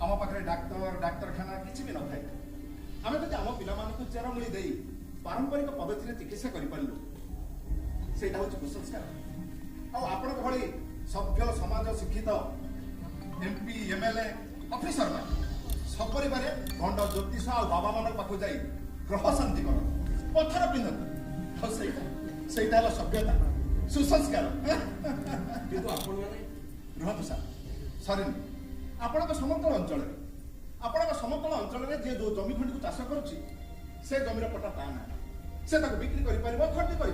आम पाखे डाक्तर डाक्तरखाना किसी भी न थाए आम जब आम पिला चेरमूली दे पारंपरिक पद्धति चिकित्सा करूँ से कुसंस्कार आपण भली सभ्य समाज शिक्षित एमपी एमएलए ऑफिसर सपरिवार भंड ज्योतिष आ बाबा मान पाखु जाई ग्रह शांति कर पत्थर पिंधत सहीटा सभ्यता सुसंस्कार रुहतु सार सरीनी आपण समतल अंचल समतल अंचल जी जो जमी खंडी को चाष करुच्ची से जमीर पट्टा ता ना से बिक्री कर खर्च कर